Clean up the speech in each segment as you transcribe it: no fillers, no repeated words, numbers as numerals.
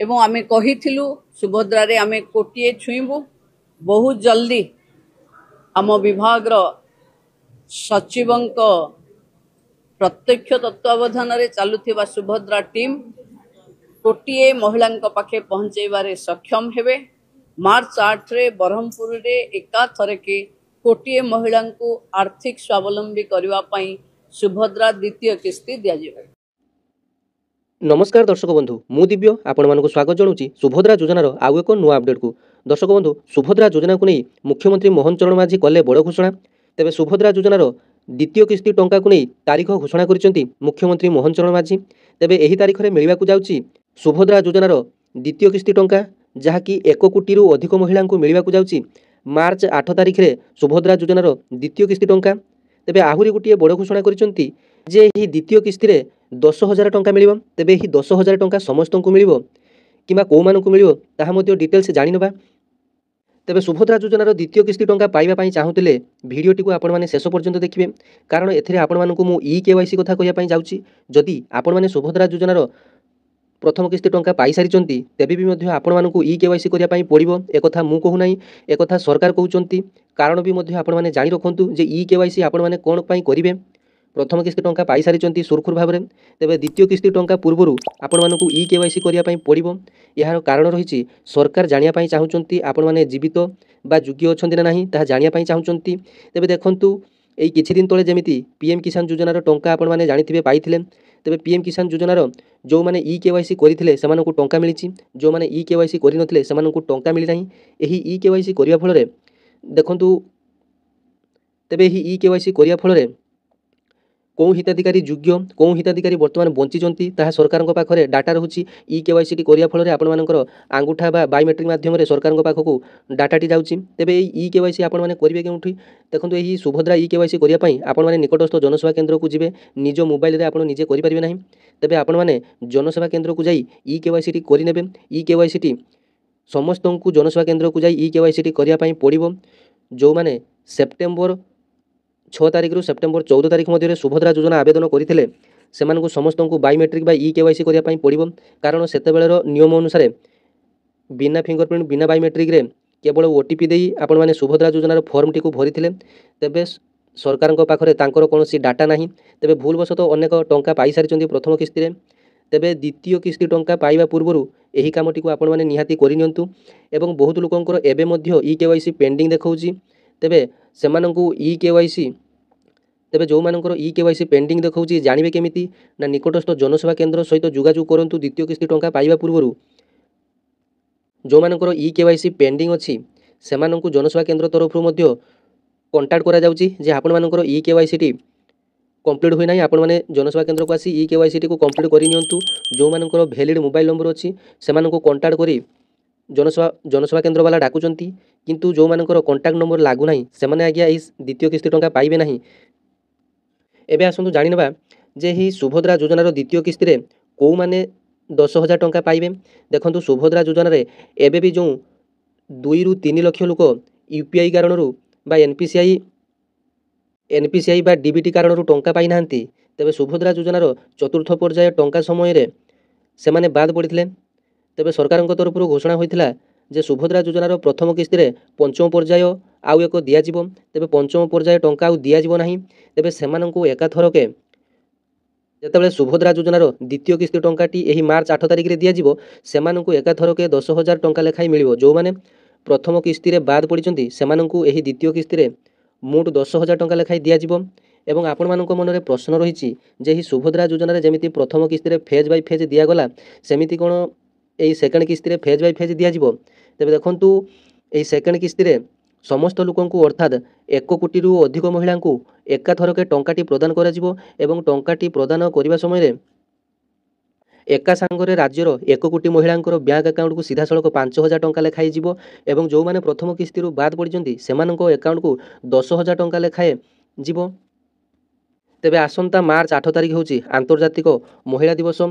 एवं आमे कहिथिलु सुभद्रा रे आमे कोटिए छुईबु बहुत जल्दी आम विभाग सचिवंक प्रत्यक्ष तत्वावधान रे चालुथिबा सुभद्रा टीम कोटिए महिला पाखे पहुंचेबारे सक्षम हेबे। मार्च 8 रे ब्रह्मपुर रे एका थरके कोटिए महिला को आर्थिक स्वावलंबी करबा पई सुभद्रा द्वितीय किस्ती दिया जिवे। नमस्कार दर्शक बंधु मु दिव्य आपण मानक स्वागत जनाऊँगी सुभद्रा योजनार आउ एक नुआ अपडेट को। दर्शक बंधु सुभद्रा योजना को नहीं मुख्यमंत्री मोहन चरण माझी कले बड़ घोषणा। तेबे सुभद्रा योजनार द्वितीय किस्ती टंका को नहीं तारीख घोषणा करिसेंती मुख्यमंत्री मोहन चरण माझी। तेबे एही तारीख रे मिलवा को जाउची सुभद्रा योजनार द्वितीय किस्ती टंका जहाँकि 1 कोटी रु अधिक महिला को मिलवा को जाउची मार्च 8 तारीख रे सुभद्रा योजनार द्वितीय किस्ती टंका। तेबे आहुरी गोटे बड़ घोषणा करिसेंती जे ही द्वितीय किस्ती रे 10,000 टंका मिलिबो। तेबे ही 10,000 टंका समस्त को मिलिबो किमा को मानकु मिलिबो ताहा मध्ये डिटेल्स जानि नबा। तेबे सुभद्रा योजनार द्वितीय किस्ती टंका पाइबा पई चाहुतिले भिडियोटी को आपण माने शेष पर्यंत देखिबे कारण एथिरे आपण मानकु मु ई-केवाईसी कथा कहिया पई जाउची। जदि आपण माने सुभद्रा योजनार प्रथम किस्ती टंका पाई सारिचंती तेबे भी मध्ये आपण मानकु ई-केवाईसी करिया पई पड़िबो। एकथा मु कहू नाही एकथा सरकार कहउचंती कारण भी मध्ये आपण माने जानि रखंतु जे ई-केवाईसी आपण माने कोन पई करिवे। प्रथम किस्ती टंका पाई सारिचंती सुरखुर भाव में तेबे द्वितीय किस्ती टंका पूर्वरु आपण मानकु ई-केवाईसी करिया पई पड़िबो। यार कारण रहिछि सरकार जानिया पई चाहुचंती आपण माने जीवित बा योग्य अछंती ना नाही ताहा जानिया पई चाहुचंती। तेबे देखंतु एई किछि दिन तळे जेमिति पीएम किसान योजनार टंका आपण माने जानिथिबे पाइथिले। तेबे पीएम किसान योजनार जो माने ई-केवाईसी करिथिले सेमानकु टंका मिलिछि जो माने ई-केवाईसी करि नथिले सेमानकु टंका मिलि नाही। एही ई-केवाईसी करिया फଳରେ देखंतु तेबे एही ई-केवाईसी करिया फଳରେ कौ हिताधिकारी योग्य कौ हिताधिकारी वर्तमान बंचिचंती ताहा सरकार पाखरे डाटा रहुछि। ई-केवाईसी टी करिया फଳରେ आपण मानकर आंगुठा बा बायोमेट्रिक माध्यम रे सरकार पाखकु डाटाटी जाउछि। तेबे एई ई-केवाईसी आपण माने करिवे केउठी देखंतु एही सुभद्रा ई-केवाईसी करिया पई आपण माने निकटस्थ जनसेवा केंद्र को जिवे निज मोबाइल रे आपण निजे करि परिबे नाही। तेबे आपण माने जनसेवा केंद्र को जाई ई-केवाईसी टी करि नेबे। ई-केवाईसी टी समस्तंकु जनसेवा केंद्र को जाई ई-केवाईसी टी करिया पई पड़िबो। जो माने सेप्टेम्बर 6 तारिख रु सेप्टेम्बर 14 तारिख मध्य सुभद्रा योजना आवेदन करथिले सेमानकु समस्तंकु बायोमेट्रिक बा ई-केवाईसी करिया पई पड़िबो कारण सेतेबेलेर नियम अनुसार बिना फिंगरप्रिंट बिना बायोमेट्रिक रे केवल ओटीपी देई आपण माने सुभद्रा योजनार फॉर्म टी को भरिथिले। तेबे सरकार पाखरे तांकर कोनोसी डाटा नाही। तेबे भूलवशत अनेक टंका पाई सारिचंती प्रथम किस्ती रे। तेबे द्वितीय किस्ती टंका पाइबा पूर्वरु एही कामटी को आपण माने निहाती करि नियंतु एवं बहुत लोकंकर एबे मध्य ई-केवाईसी पेंडिंग देखौची। तेबे सेमानकु ई-केवाईसी तेबे जो मानकर ई-केवाईसी पेंडिंग देखौची जानिबे केमिति ना निकटस्थ जनसेवा केंद्र सहित जोगाजोग करंतु। द्वितीय किस्ती टंका पाइबा पूर्वरु जो मानकर ई-केवाईसी पेंडिंग अछि सेमानकु जनसेवा केंद्र तरफ मध्य कांटेक्ट करा जाउची जे आपण मानकर ई-केवाईसी टी कंप्लीट होई नाही आपण माने जनसेवा केंद्र को आसी ई-केवाईसी टी को कंप्लीट करि नियंतु। जो मानकर वैलिड मोबाइल नंबर अछि सेमानकु कांटेक्ट करी जनसेवा केंद्र वाला डाकुचंती किंतु जो मानकर कांटेक्ट नंबर लागु नाही सेमाने आज्ञा ई द्वितीय किस्ती टंका पाइबे नाही। एबे आसंतु जानि नबा जे ही सुभद्रा योजनार द्वितीय किस्ती रे को माने 10,000 टंका पाइबे। देखंतु सुभद्रा योजना रे एबे भी जो 2 रु 3 लाख लोक यूपीआई कारण रु बा एनपीसीआई बा डीबीटी कारण रु टंका पाई नाहंती। तेबे सुभद्रा योजनार चतुर्थ पर्याय टंका समय रे सेमाने बाद पड़िथिले। तेबे सरकारक तरफ घोषणा होइथिला जे सुभद्रा योजनार प्रथम किस्ती रे पंचम पर्याय आउ एक दिया जिवो। तेबे पंचम पर्याय टंका आउ दिया जिवो नाही। तेबे सेमानंकु एकाथरके जेतेबेले सुभद्रा योजनार द्वितीय किस्ती टंकाटी एही मार्च 8 तारिख रे दिया जिवो सेमानंकु एकाथरके 10,000 टंका लेखाई मिलिबो। जो माने प्रथम किस्ती रे बाद पड़िचंती सेमानंकु एही द्वितीय किस्ती रे मोट 10,000 टंका लेखाई दिया जिवो। एवं आपण मानक मन रे प्रश्न रहिछि जे ही सुभद्रा योजना रे जेमिति प्रथम किस्ती रे फेज बाय फेज दिया गला सेमिति कोन एही सेकंड किस्ती रे फेज बाय फेज दिया जिवो। तेबे देखंतु एही सेकंड किस्ती रे समस्त लोकंकु अर्थात 1 कोटी रु अधिक महिला को एकाथरके टंकाटी प्रदान करा जिवो एवं टंकाटी प्रदान करिबा समय रे एका सांगरे राज्यर 1 कोटी महिलांकर बैंक अकाउंट को सीधा सड़क 5,000 टंका लेखाई जिवो एवं जो माने प्रथम किस्ती रु बाद पड़िचंती सेमानक अकाउंट को 10,000 टंका लेखाए जिवो। तेबे आसंता मार्च 8 तारिख होची आंतर्जातिक महिला दिवस।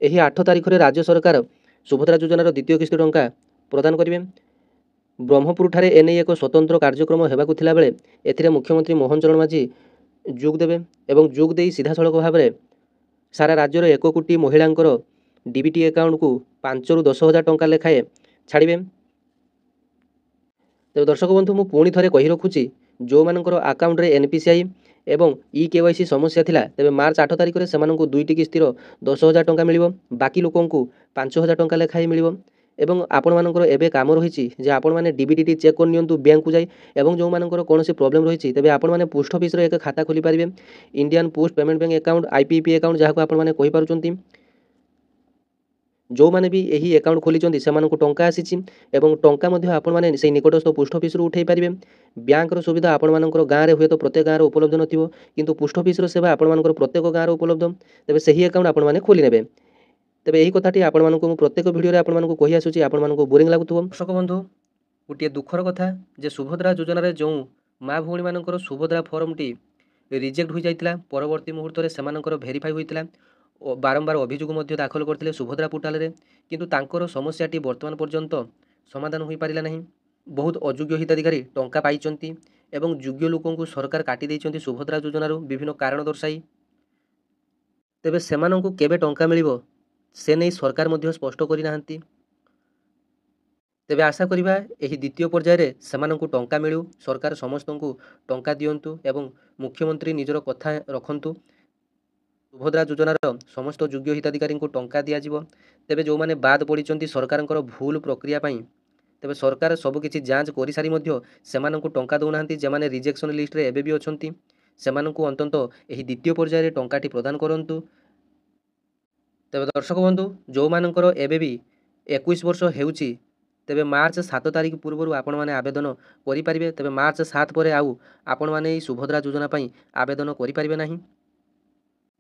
एही 8 तारिख रे राज्य सरकार सुभद्रा योजनार द्वितीय किस्ती टंका प्रदान करिवे। ब्रह्मपुर ठारे एने एक स्वतंत्र कार्यक्रम हेबाकु थिला बेले एथिरे मुख्यमंत्री मोहन चरण माझी जोग देबे एवं जोग देई सीधा सड़क भाव में सारा राज्यर 1 कोटी महिलांकर ଡିବିଟି ଆକାଉଣ୍ଟକୁ 5ରୁ 10,000 ଟଙ୍କା ଲେଖାଏଁ ଛାଡ଼ିବେ। ତେବେ ଦର୍ଶକ ବନ୍ଧୁ ମୁଁ ପୁଣି ଥରେ କହି ରଖୁଛି, ଯେଉଁମାନଙ୍କର ଆକାଉଣ୍ଟରେ NPCI ଏବଂ EKYC ସମସ୍ୟା ଥିଲା ତେବେ ମାର୍ଚ୍ଚ 8 ତାରିଖରେ ସେମାନଙ୍କୁ 2ଟି କିସ୍ତିର 10,000 ଟଙ୍କା ମିଳିବ। ବାକି ଲୋକଙ୍କୁ 5,000 ଟଙ୍କା ଲେଖାଏଁ ମିଳିବ। ଏବଂ ଆପଣମାନଙ୍କର ଏବେ କାମ ରହିଛି ଯେ ଆପଣମାନେ DBTଟି ଚେକ୍ କରିନିଅନ୍ତୁ ବ୍ୟାଙ୍କକୁ ଯାଇ, ଏବଂ ଯେଉଁମାନଙ୍କର କୌଣସି ପ୍ରୋବ୍ଲେମ୍ ରହିଛି ତେବେ ଆପଣମାନେ ପୋଷ୍ଟ ଅଫିସରେ ଏକ ଖାତା ଖୋଲିପାରିବେ। Indian post payment bank account IPP account ଯାହାକୁ ଆପଣମାନେ କହିପାରୁଛନ୍ତି। ଯେଉଁମାନେ ବି ଏହି ଆକାଉଣ୍ଟ ଖୋଲିଛନ୍ତି ସେମାନଙ୍କୁ ଟଙ୍କା ଆସିଛି ଏବଂ ଟଙ୍କା ମଧ୍ୟ ଆପଣମାନେ ସେହି ନିକଟସ୍ଥ ପୋଷ୍ଟ ଅଫିସରୁ ଉଠାଇ ପାରିବେ। ବ୍ୟାଙ୍କର ସୁବିଧା ଆପଣମାନଙ୍କର ଗାଁରେ ହୁଏତ ପ୍ରତ୍ୟେକ ଗାଁରେ ଉପଲବ୍ଧ ନଥିବ, କିନ୍ତୁ ପୋଷ୍ଟ ଅଫିସର ସେବା ଆପଣମାନଙ୍କର ପ୍ରତ୍ୟେକ ଗାଁରେ ଉପଲବ୍ଧ। ତେବେ ସେହି ଆକାଉଣ୍ଟ ଆପଣମାନେ ଖୋଲିନେବେ। ତେବେ ଏହି କଥାଟି ଆପଣମାନଙ୍କୁ ମୁଁ ପ୍ରତ୍ୟେକ ଭିଡ଼ିଓରେ ଆପଣମାନଙ୍କୁ କହି ଆସୁଛି, ଆପଣମାନଙ୍କୁ ବୋରିଂ ଲାଗୁଥିବ। ଦର୍ଶକ ବନ୍ଧୁ, ଗୋଟିଏ ଦୁଃଖର କଥା ଯେ ସୁଭଦ୍ରା ଯୋଜନାରେ ଯେଉଁ ମା ଭଉଣୀମାନଙ୍କର ସୁଭଦ୍ରା ଫର୍ମଟି ରିଜେକ୍ଟ ହୋଇଯାଇଥିଲା, ପରବର୍ତ୍ତୀ ମୁହୂର୍ତ୍ତରେ ସେମାନଙ୍କର ଭେରିଫାଇ ହୋଇଥିଲା ଓ ବାରମ୍ବାର ଅଭିଯୋଗ ମଧ୍ୟ ଦାଖଲ କରିଥିଲେ ସୁଭଦ୍ରା ପୋର୍ଟାଲରେ, କିନ୍ତୁ ତାଙ୍କର ସମସ୍ୟାଟି ବର୍ତ୍ତମାନ ପର୍ଯ୍ୟନ୍ତ ସମାଧାନ ହୋଇପାରିଲା ନାହିଁ। ବହୁତ ଅଯୋଗ୍ୟ ହିତାଧିକାରୀ ଟଙ୍କା ପାଇଛନ୍ତି ଏବଂ ଯୋଗ୍ୟ ଲୋକଙ୍କୁ ସରକାର କାଟି ଦେଇଛନ୍ତି ସୁଭଦ୍ରା ଯୋଜନାରୁ ବିଭିନ୍ନ କାରଣ ଦର୍ଶାଇ। ତେବେ ସେମାନଙ୍କୁ କେବେ ଟଙ୍କା ମିଳିବ ସେ ନେଇ ସରକାର ମଧ୍ୟ ସ୍ପଷ୍ଟ କରିନାହାନ୍ତି। ତେବେ ଆଶା କରିବା ଏହି ଦ୍ୱିତୀୟ ପର୍ଯ୍ୟାୟରେ ସେମାନଙ୍କୁ ଟଙ୍କା ମିଳୁ, ସରକାର ସମସ୍ତଙ୍କୁ ଟଙ୍କା ଦିଅନ୍ତୁ ଏବଂ ମୁଖ୍ୟମନ୍ତ୍ରୀ ନିଜର କଥା ରଖନ୍ତୁ। ସୁଭଦ୍ରା ଯୋଜନାର ସମସ୍ତ ଯୋଗ୍ୟ ହିତାଧିକାରୀଙ୍କୁ ଟଙ୍କା ଦିଆଯିବ। ତେବେ ଯେଉଁମାନେ ବାଦ ପଡ଼ିଛନ୍ତି ସରକାରଙ୍କର ଭୁଲ ପ୍ରକ୍ରିୟା ପାଇଁ, ତେବେ ସରକାର ସବୁକିଛି ଯାଞ୍ଚ କରିସାରି ମଧ୍ୟ ସେମାନଙ୍କୁ ଟଙ୍କା ଦେଉନାହାନ୍ତି। ଯେଉଁମାନେ ରିଜେକ୍ସନ୍ ଲିଷ୍ଟରେ ଏବେ ବି ଅଛନ୍ତି ସେମାନଙ୍କୁ ଅନ୍ତତଃ ଏହି ଦ୍ୱିତୀୟ ପର୍ଯ୍ୟାୟରେ ଟଙ୍କାଟି ପ୍ରଦାନ କରନ୍ତୁ। ତେବେ ଦର୍ଶକ ବନ୍ଧୁ, ଯେଉଁମାନଙ୍କର ଏବେ ବି 21 ବର୍ଷ ହେଉଛି ତେବେ ମାର୍ଚ୍ଚ 7 ତାରିଖ ପୂର୍ବରୁ ଆପଣମାନେ ଆବେଦନ କରିପାରିବେ। ତେବେ ମାର୍ଚ୍ଚ 7 ପରେ ଆଉ ଆପଣମାନେ ଏହି ସୁଭଦ୍ରା ଯୋଜନା ପାଇଁ ଆବେଦନ କରିପାରିବେ ନାହିଁ।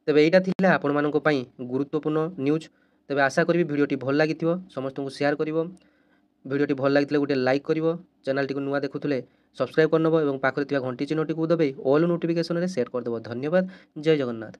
ତେବେ ଏଇଟା ଥିଲା ଆପଣମାନଙ୍କ ପାଇଁ ଗୁରୁତ୍ୱପୂର୍ଣ୍ଣ ନ୍ୟୁଜ୍। ତେବେ ଆଶା କରିବି ଭିଡ଼ିଓଟି ଭଲ ଲାଗିଥିବ, ସମସ୍ତଙ୍କୁ ସେୟାର କରିବ। ଭିଡ଼ିଓଟି ଭଲ ଲାଗିଥିଲେ ଗୋଟେ ଲାଇକ୍ କରିବ, ଚ୍ୟାନେଲଟିକୁ ନୂଆ ଦେଖୁଥିଲେ ସବସ୍କ୍ରାଇବ୍ କରିନେବ ଏବଂ ପାଖରେ ଥିବା ଘଣ୍ଟି ଚିହ୍ନଟିକୁ ଦବାଇ ଅଲ୍ ନୋଟିଫିକେସନରେ ସେଟ୍ କରିଦେବ। ଧନ୍ୟବାଦ। ଜୟ ଜଗନ୍ନାଥ।